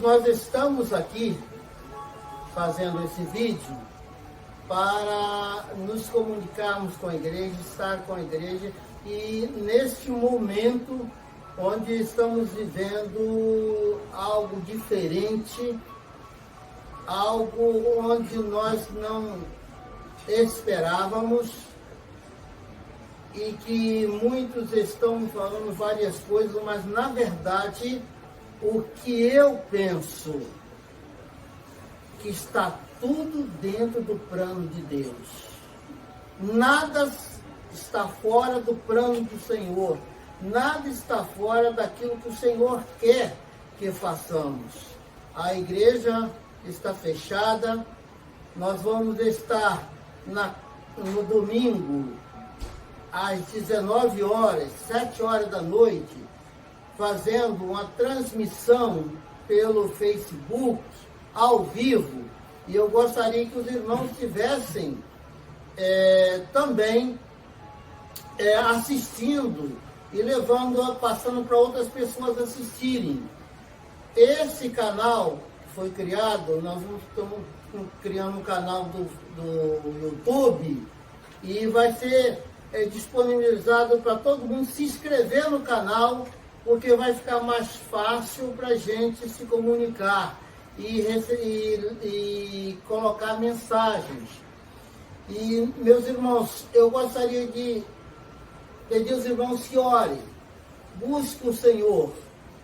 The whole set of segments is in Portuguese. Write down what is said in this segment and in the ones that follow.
nós estamos aqui fazendo esse vídeo para nos comunicarmos com a igreja, estar com a igreja e neste momento onde estamos vivendo algo diferente, algo onde nós não esperávamos e que muitos estão falando várias coisas, mas na verdade o que eu penso que está tudo dentro do plano de Deus. Nada está fora do plano do Senhor. Nada está fora daquilo que o Senhor quer que façamos. A igreja está fechada. Nós vamos estar no domingo, às 19 horas, 7 horas da noite, fazendo uma transmissão pelo Facebook, ao vivo. E eu gostaria que os irmãos estivessem também assistindo e passando para outras pessoas assistirem. Esse canal foi criado, nós estamos criando um canal do YouTube e vai ser disponibilizado para todo mundo se inscrever no canal, porque vai ficar mais fácil para a gente se comunicar e colocar mensagens. E, meus irmãos, eu gostaria de pedir aos irmãos que orem, busquem o Senhor.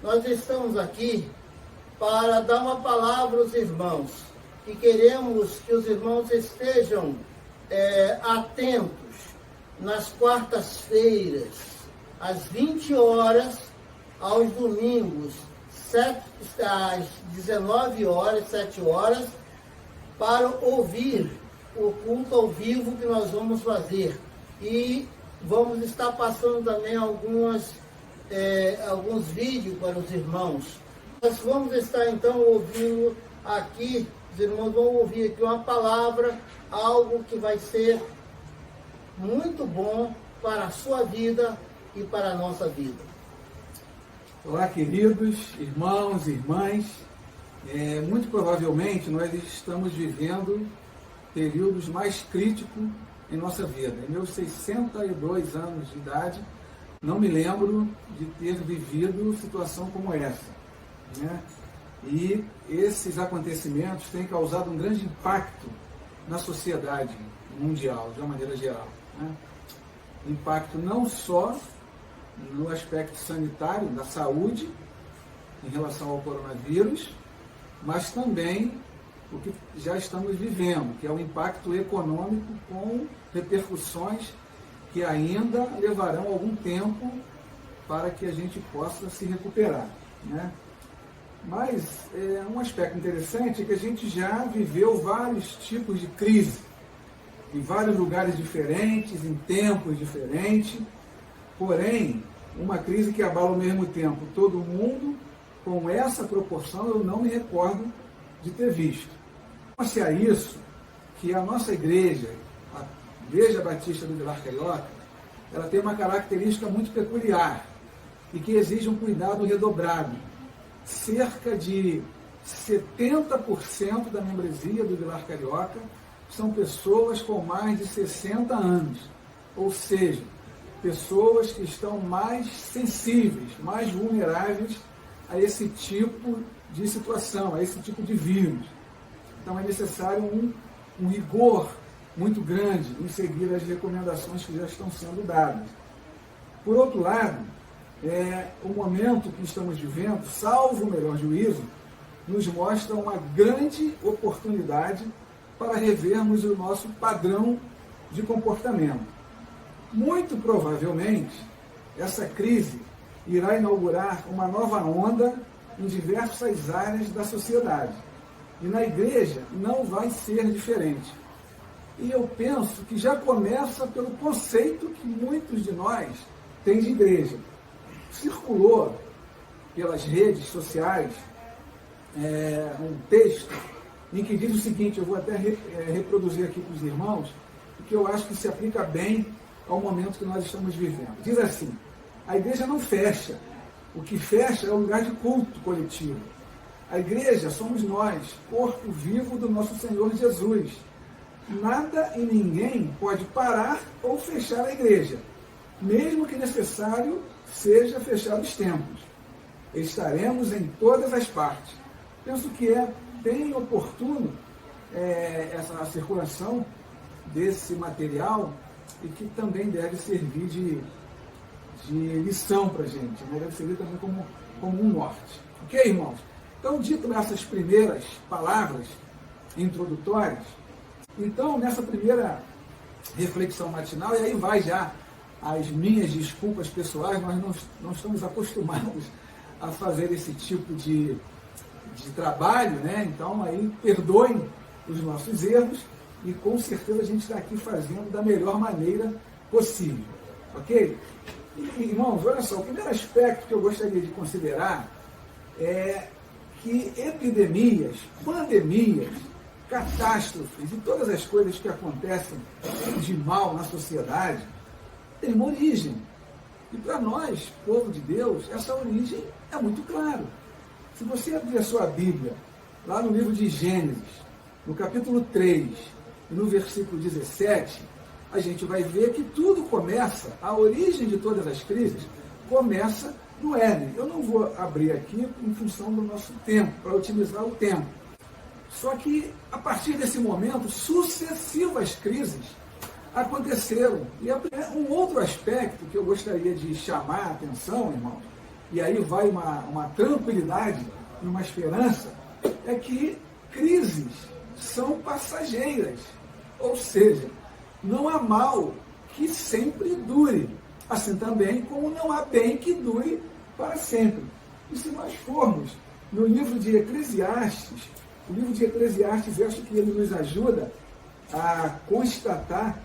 Nós estamos aqui para dar uma palavra aos irmãos e queremos que os irmãos estejam atentos nas quartas-feiras, às 20 horas, aos domingos, às 19 horas, 7 horas, para ouvir o culto ao vivo que nós vamos fazer. E vamos estar passando também alguns vídeos para os irmãos. Nós vamos estar então ouvindo aqui, os irmãos vão ouvir aqui uma palavra, algo que vai ser muito bom para a sua vida e para a nossa vida. Olá, queridos irmãos e irmãs. Muito provavelmente nós estamos vivendo períodos mais críticos em nossa vida. Em meus 62 anos de idade, não me lembro de ter vivido situação como essa, né? E esses acontecimentos têm causado um grande impacto na sociedade mundial, de uma maneira geral, né? Impacto não só no aspecto sanitário, da saúde, em relação ao coronavírus, mas também o que já estamos vivendo, que é o impacto econômico com repercussões que ainda levarão algum tempo para que a gente possa se recuperar, né? Mas um aspecto interessante é que a gente já viveu vários tipos de crise, em vários lugares diferentes, em tempos diferentes, porém, uma crise que abala ao mesmo tempo todo mundo, com essa proporção eu não me recordo de ter visto. Então, a isso que a nossa igreja, a Igreja Batista do Vilar Carioca, ela tem uma característica muito peculiar e que exige um cuidado redobrado. Cerca de 70% da membresia do Vilar Carioca são pessoas com mais de 60 anos, ou seja, pessoas que estão mais sensíveis, mais vulneráveis a esse tipo de situação, a esse tipo de vírus. Então é necessário um rigor muito grande em seguir as recomendações que já estão sendo dadas. Por outro lado, o momento que estamos vivendo, salvo o melhor juízo, nos mostra uma grande oportunidade para revermos o nosso padrão de comportamento. Muito provavelmente, essa crise irá inaugurar uma nova onda em diversas áreas da sociedade. E na igreja não vai ser diferente. E eu penso que já começa pelo conceito que muitos de nós têm de igreja. Circulou pelas redes sociais um texto em que diz o seguinte, eu vou até reproduzir aqui para os irmãos, porque eu acho que se aplica bem ao momento que nós estamos vivendo. Diz assim, a igreja não fecha, o que fecha é o lugar de culto coletivo. A igreja somos nós, corpo vivo do nosso Senhor Jesus. Nada e ninguém pode parar ou fechar a igreja, mesmo que necessário seja fechar os templos. Estaremos em todas as partes. Penso que é bem oportuno essa circulação desse material e que também deve servir de lição para a gente, né? Deve servir também como um norte. Ok, irmãos? Então, dito essas primeiras palavras introdutórias, então, nessa primeira reflexão matinal, e aí vai já as minhas desculpas pessoais, nós não estamos acostumados a fazer esse tipo de trabalho, né? Então, aí, perdoem os nossos erros e, com certeza, a gente está aqui fazendo da melhor maneira possível, ok? E, irmãos, olha só, o primeiro aspecto que eu gostaria de considerar é que epidemias, pandemias, catástrofes e todas as coisas que acontecem de mal na sociedade têm uma origem. E para nós, povo de Deus, essa origem é muito clara. Se você abrir a sua Bíblia, lá no livro de Gênesis, no capítulo 3, e no versículo 17, a gente vai ver que tudo começa, a origem de todas as crises, começa no Éden. Eu não vou abrir aqui em função do nosso tempo, para otimizar o tempo. Só que, a partir desse momento, sucessivas crises aconteceram. E um outro aspecto que eu gostaria de chamar a atenção, irmãos, e aí vai uma tranquilidade e uma esperança, é que crises são passageiras. Ou seja, não há mal que sempre dure, assim também como não há bem que dure para sempre. E se nós formos no livro de Eclesiastes, o livro de Eclesiastes, acho que ele nos ajuda a constatar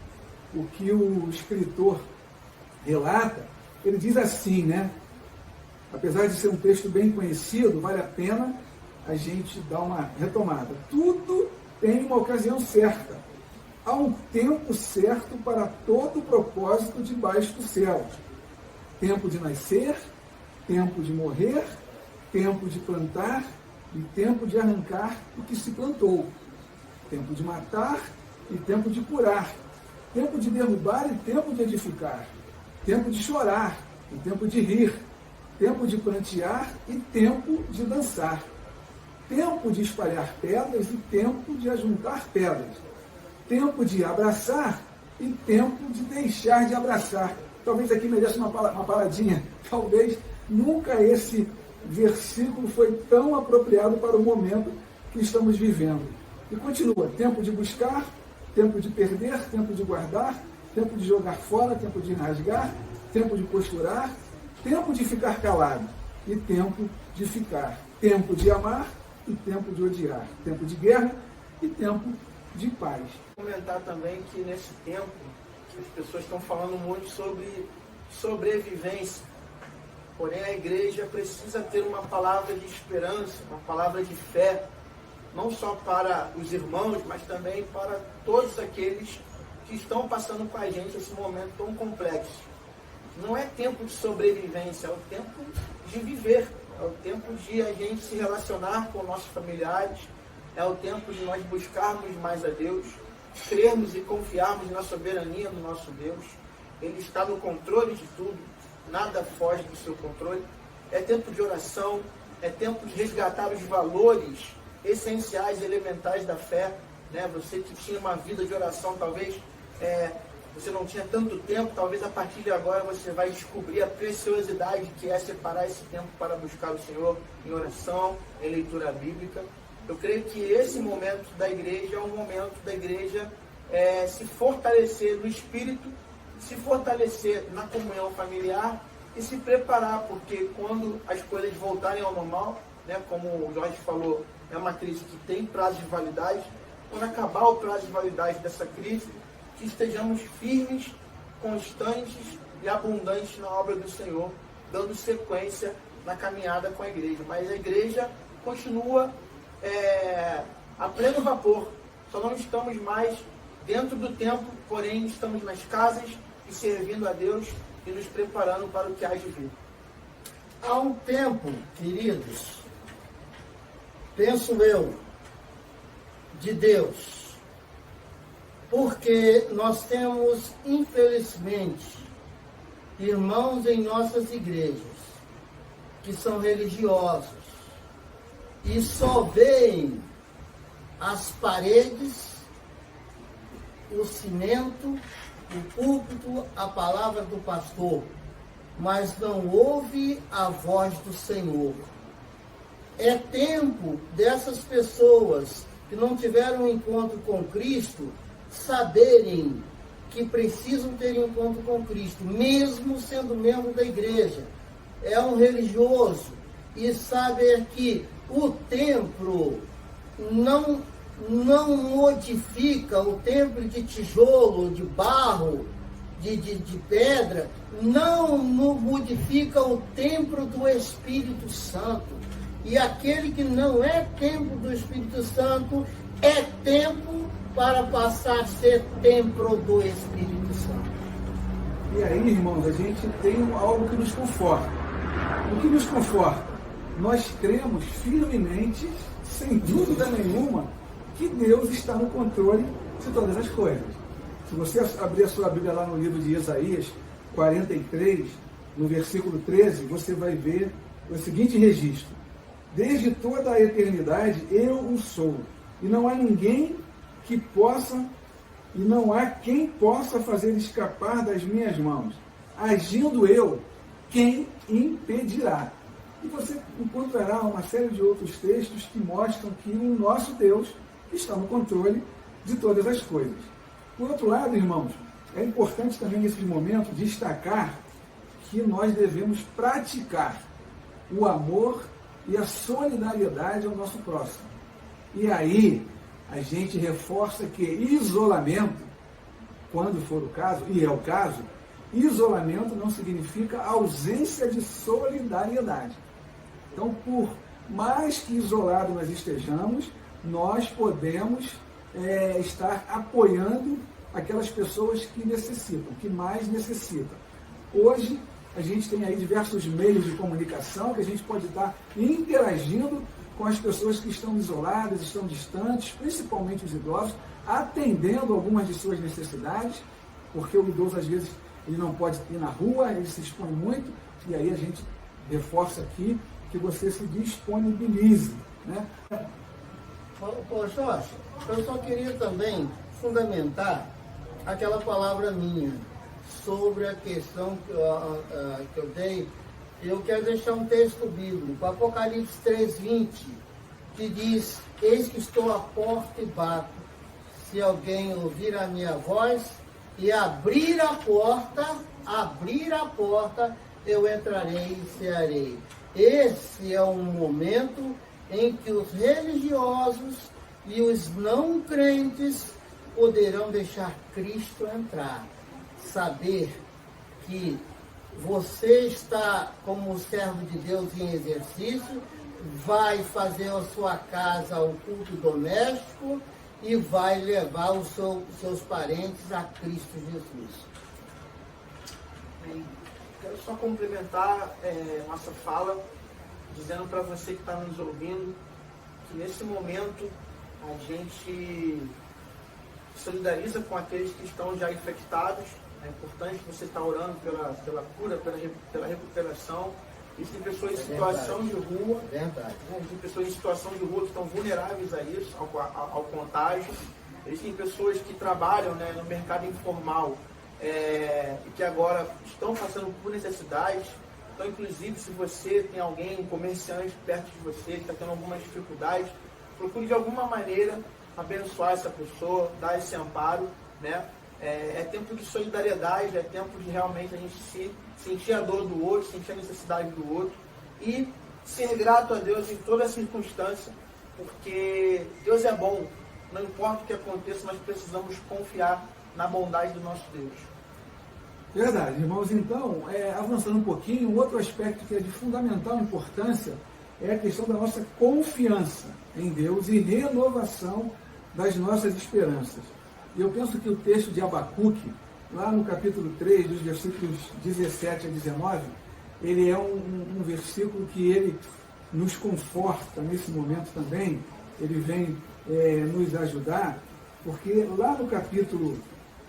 o que o escritor relata. Ele diz assim, né? Apesar de ser um texto bem conhecido, vale a pena a gente dar uma retomada. Tudo tem uma ocasião certa. Há um tempo certo para todo propósito debaixo do céu. Tempo de nascer, tempo de morrer, tempo de plantar e tempo de arrancar o que se plantou. Tempo de matar e tempo de curar. Tempo de derrubar e tempo de edificar. Tempo de chorar e tempo de rir. Tempo de prantear e tempo de dançar. Tempo de espalhar pedras e tempo de ajuntar pedras. Tempo de abraçar e tempo de deixar de abraçar. Talvez aqui mereça uma paradinha. Talvez nunca esse versículo foi tão apropriado para o momento que estamos vivendo. E continua. Tempo de buscar, tempo de perder, tempo de guardar, tempo de jogar fora, tempo de rasgar, tempo de costurar, tempo de ficar calado e tempo de ficar. Tempo de amar e tempo de odiar. Tempo de guerra e tempo de paz. Vou comentar também que nesse tempo as pessoas estão falando muito sobre sobrevivência. Porém, a igreja precisa ter uma palavra de esperança, uma palavra de fé, não só para os irmãos, mas também para todos aqueles que estão passando com a gente esse momento tão complexo. Não é tempo de sobrevivência, é o tempo de viver, é o tempo de a gente se relacionar com nossos familiares, é o tempo de nós buscarmos mais a Deus, crermos e confiarmos na soberania do nosso Deus. Ele está no controle de tudo, nada foge do seu controle. É tempo de oração, é tempo de resgatar os valores essenciais, elementais da fé. Né? Você que tinha uma vida de oração, talvez você não tinha tanto tempo, talvez a partir de agora você vai descobrir a preciosidade que é separar esse tempo para buscar o Senhor em oração, em leitura bíblica. Eu creio que esse momento da igreja é um momento da igreja se fortalecer no espírito, se fortalecer na comunhão familiar e se preparar, porque quando as coisas voltarem ao normal, né, como o Jorge falou, é uma crise que tem prazo de validade. Quando acabar o prazo de validade dessa crise, que estejamos firmes, constantes e abundantes na obra do Senhor, dando sequência na caminhada com a igreja. Mas a igreja continua a pleno vapor. Só não estamos mais dentro do templo, porém estamos nas casas e servindo a Deus e nos preparando para o que há de vir. Há um tempo, queridos, penso eu, de Deus, porque nós temos, infelizmente, irmãos em nossas igrejas que são religiosos e só veem as paredes, o cimento, o púlpito, a palavra do pastor, mas não ouve a voz do Senhor. É tempo dessas pessoas que não tiveram um encontro com Cristo saberem que precisam ter um encontro com Cristo, mesmo sendo membro da igreja. É um religioso e saber que o templo não modifica, o templo de tijolo, de barro, de pedra, não modifica o templo do Espírito Santo. E aquele que não é templo do Espírito Santo é templo para passar a ser templo do Espírito Santo. E aí, irmãos, a gente tem algo que nos conforta. O que nos conforta? Nós cremos firmemente, sem dúvida nenhuma, que Deus está no controle de todas as coisas. Se você abrir a sua Bíblia lá no livro de Isaías 43, no versículo 13, você vai ver o seguinte registro: desde toda a eternidade eu o sou, e não há ninguém que possa, e não há quem possa fazer escapar das minhas mãos. Agindo eu, quem impedirá? E você encontrará uma série de outros textos que mostram que o nosso Deus está no controle de todas as coisas. Por outro lado, irmãos, é importante também nesse momento destacar que nós devemos praticar o amor e a solidariedade ao nosso próximo. E aí, a gente reforça que isolamento, quando for o caso, e é o caso, isolamento não significa ausência de solidariedade. Então, por mais que isolado nós estejamos, nós podemos estar apoiando aquelas pessoas que necessitam, que mais necessitam. Hoje, a gente tem aí diversos meios de comunicação que a gente pode estar interagindo com as pessoas que estão isoladas, estão distantes, principalmente os idosos, atendendo algumas de suas necessidades, porque o idoso, às vezes, ele não pode ir na rua, ele se expõe muito, e aí a gente reforça aqui que você se disponibilize, né? Pô, Jorge, eu só queria também fundamentar aquela palavra minha sobre a questão que eu dei. Eu quero deixar um texto bíblico, Apocalipse 3:20, que diz: eis que estou à porta e bato. Se alguém ouvir a minha voz e abrir a porta, eu entrarei e cearei. Esse é um momento em que os religiosos e os não crentes poderão deixar Cristo entrar. Saber que você está como servo de Deus em exercício, vai fazer a sua casa o culto doméstico e vai levar os seus parentes a Cristo Jesus. Bem, quero só complementar nossa fala, dizendo para você que está nos ouvindo, que nesse momento a gente solidariza com aqueles que estão já infectados. É importante você estar orando pela cura, pela recuperação. Existem pessoas em situação de rua, existem pessoas em situação de rua que estão vulneráveis a isso, ao contágio. Existem pessoas que trabalham, né, no mercado informal e que agora estão passando por necessidades. Então, inclusive, se você tem alguém, um comerciante perto de você que está tendo algumas dificuldades, procure de alguma maneira abençoar essa pessoa, dar esse amparo, né? É tempo de solidariedade, é tempo de realmente a gente sentir a dor do outro, sentir a necessidade do outro e ser grato a Deus em toda circunstância, porque Deus é bom, não importa o que aconteça, nós precisamos confiar na bondade do nosso Deus. Verdade, irmãos. Então, avançando um pouquinho, um outro aspecto que é de fundamental importância é a questão da nossa confiança em Deus e renovação das nossas esperanças. E eu penso que o texto de Abacuque, lá no capítulo 3, dos versículos 17 a 19, ele é um versículo que ele nos conforta nesse momento também, ele vem nos ajudar, porque lá no capítulo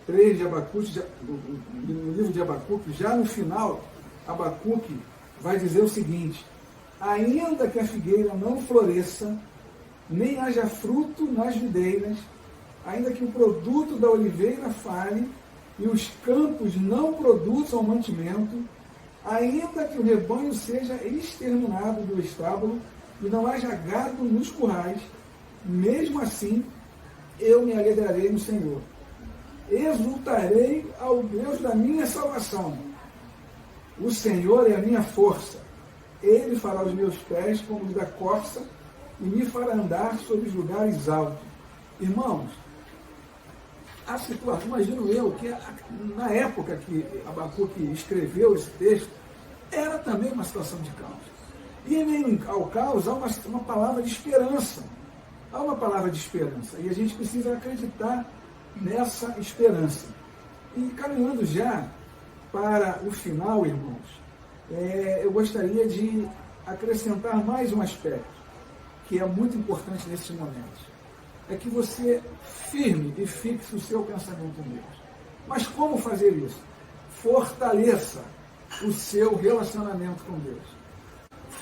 3 de Abacuque, no livro de Abacuque, já no final, Abacuque vai dizer o seguinte: ainda que a figueira não floresça, nem haja fruto nas videiras, ainda que o produto da oliveira falhe, e os campos não produzam mantimento, ainda que o rebanho seja exterminado do estábulo, e não haja gado nos currais, mesmo assim eu me alegrarei no Senhor. Exultarei ao Deus da minha salvação. O Senhor é a minha força. Ele fará os meus pés como os da corça e me fará andar sobre os lugares altos. Irmãos, a situação, imagino eu, que na época que Abacuque escreveu esse texto, era também uma situação de caos. E em meio ao caos há uma palavra de esperança. Há uma palavra de esperança. E a gente precisa acreditar nessa esperança. E caminhando já para o final, irmãos, eu gostaria de acrescentar mais um aspecto, que é muito importante nesse momento. É que você firme e fixe o seu pensamento em Deus. Mas como fazer isso? Fortaleça o seu relacionamento com Deus.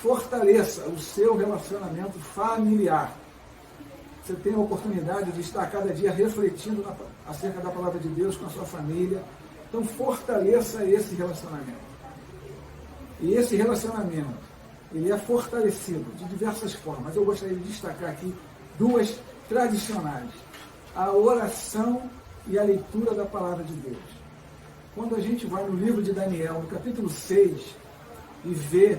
Fortaleça o seu relacionamento familiar. Você tem a oportunidade de estar cada dia refletindo acerca da palavra de Deus com a sua família. Então fortaleça esse relacionamento. E esse relacionamento, ele é fortalecido de diversas formas. Eu gostaria de destacar aqui duas tradicionais: a oração e a leitura da palavra de Deus. Quando a gente vai no livro de Daniel, no capítulo 6, e vê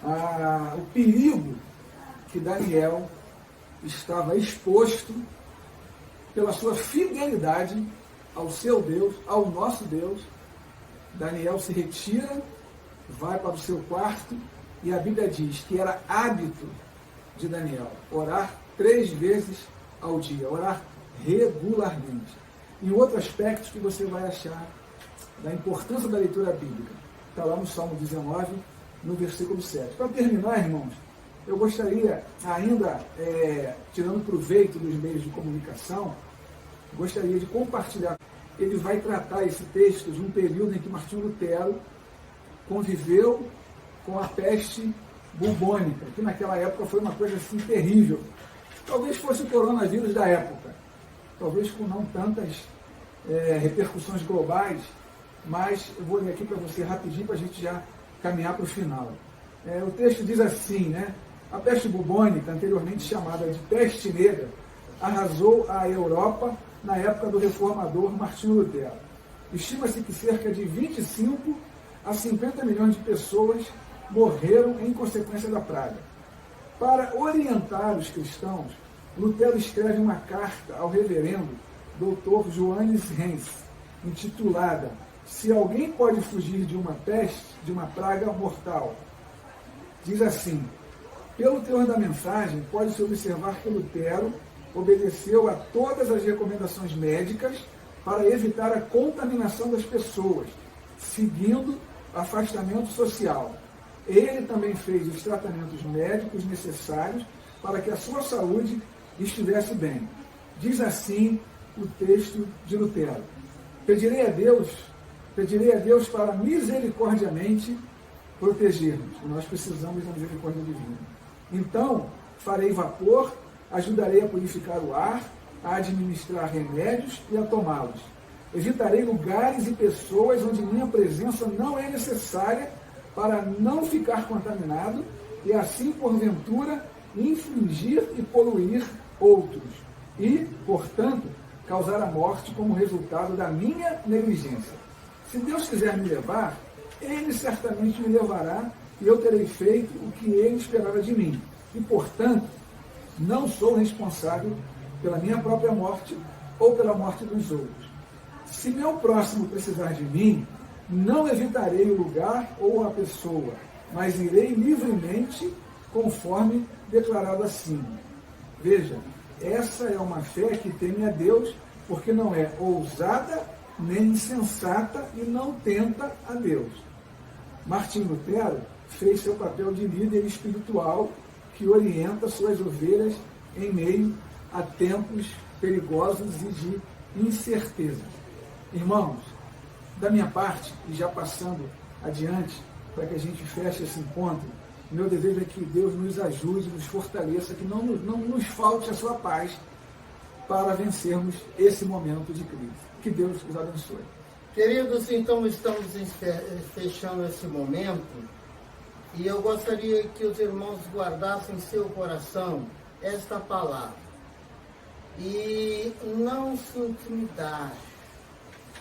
o perigo que Daniel estava exposto pela sua fidelidade ao seu Deus, ao nosso Deus, Daniel se retira, vai para o seu quarto, e a Bíblia diz que era hábito de Daniel orar 3 vezes ao dia, orar regularmente. E outro aspecto que você vai achar da importância da leitura bíblica está lá no Salmo 19, no versículo 7. Para terminar, irmãos, eu gostaria, ainda tirando proveito dos meios de comunicação, gostaria de compartilhar. Ele vai tratar esse texto de um período em que Martinho Lutero conviveu com a peste bubônica, que naquela época foi uma coisa assim terrível. Talvez fosse o coronavírus da época, talvez com não tantas repercussões globais, mas eu vou ler aqui para você rapidinho para a gente já caminhar para o final. O texto diz assim, né? A peste bubônica, anteriormente chamada de peste negra, arrasou a Europa na época do reformador Martinho Lutero. Estima-se que cerca de 25 a 50 milhões de pessoas morreram em consequência da praga. Para orientar os cristãos, Lutero escreve uma carta ao reverendo Dr. Johannes Renz, intitulada Se alguém pode fugir de uma peste, de uma praga mortal. Diz assim: pelo teor da mensagem, pode-se observar que Lutero obedeceu a todas as recomendações médicas para evitar a contaminação das pessoas, seguindo afastamento social. Ele também fez os tratamentos médicos necessários para que a sua saúde estivesse bem. Diz assim o texto de Lutero: pedirei a Deus para misericordiamente proteger-nos. Nós precisamos da misericórdia divina. Então, farei vapor, ajudarei a purificar o ar, a administrar remédios e a tomá-los. Evitarei lugares e pessoas onde minha presença não é necessária para não ficar contaminado e assim, porventura, infligir e poluir outros. E, portanto, causar a morte como resultado da minha negligência. Se Deus quiser me levar, Ele certamente me levará e eu terei feito o que Ele esperava de mim. E, portanto, não sou responsável pela minha própria morte ou pela morte dos outros. Se meu próximo precisar de mim, não evitarei o lugar ou a pessoa, mas irei livremente conforme declarado acima. Veja, essa é uma fé que teme a Deus, porque não é ousada nem insensata e não tenta a Deus. Martinho Lutero fez seu papel de líder espiritual que orienta suas ovelhas em meio a tempos perigosos e de incerteza. Irmãos, da minha parte, e já passando adiante, para que a gente feche esse encontro, meu desejo é que Deus nos ajude, nos fortaleça, que não nos falte a sua paz para vencermos esse momento de crise. Que Deus os abençoe. Queridos, então estamos fechando esse momento e eu gostaria que os irmãos guardassem em seu coração esta palavra e não se intimidar,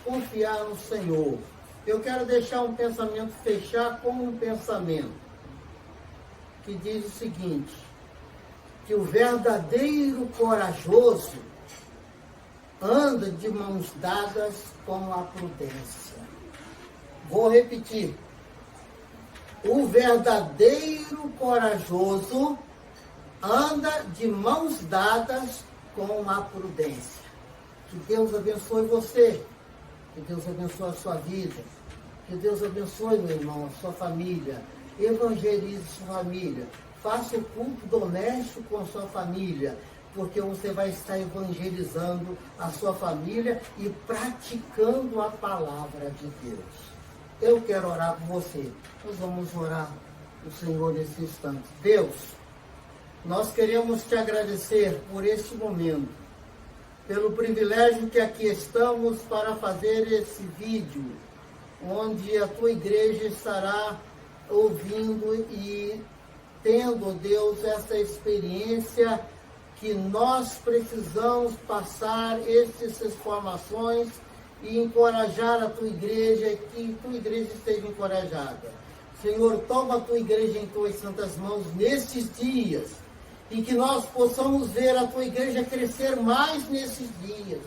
confiar no Senhor. Eu quero deixar um pensamento, fechar com um pensamento que diz o seguinte, que o verdadeiro corajoso anda de mãos dadas com a prudência. Vou repetir. O verdadeiro corajoso anda de mãos dadas com a prudência. Que Deus abençoe você. Que Deus abençoe a sua vida. Que Deus abençoe, meu irmão, a sua família. Evangelize sua família. Faça o culto doméstico com a sua família, porque você vai estar evangelizando a sua família e praticando a palavra de Deus. Eu quero orar por você. Nós vamos orar o Senhor nesse instante. Deus, nós queremos te agradecer por este momento, pelo privilégio que aqui estamos para fazer esse vídeo, onde a tua igreja estará ouvindo e tendo, Deus, essa experiência que nós precisamos passar essas informações e encorajar a tua igreja, que tua igreja esteja encorajada. Senhor, toma a tua igreja em tuas santas mãos nestes dias e que nós possamos ver a tua igreja crescer mais nesses dias,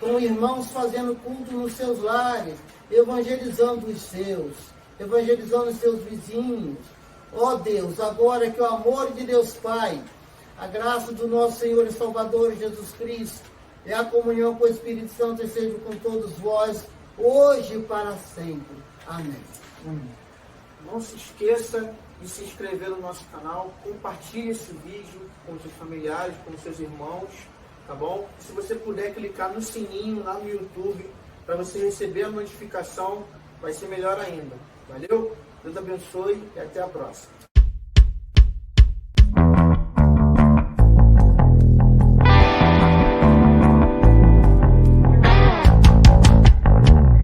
com irmãos fazendo culto nos seus lares, evangelizando os seus vizinhos. Ó Deus, agora que o amor de Deus Pai, a graça do nosso Senhor e Salvador Jesus Cristo, e a comunhão com o Espírito Santo esteja com todos vós, hoje e para sempre. Amém. Não se esqueça de se inscrever no nosso canal, compartilhe esse vídeo com seus familiares, com seus irmãos, tá bom? Se você puder clicar no sininho lá no YouTube, para você receber a notificação, vai ser melhor ainda. Valeu? Deus abençoe e até a próxima.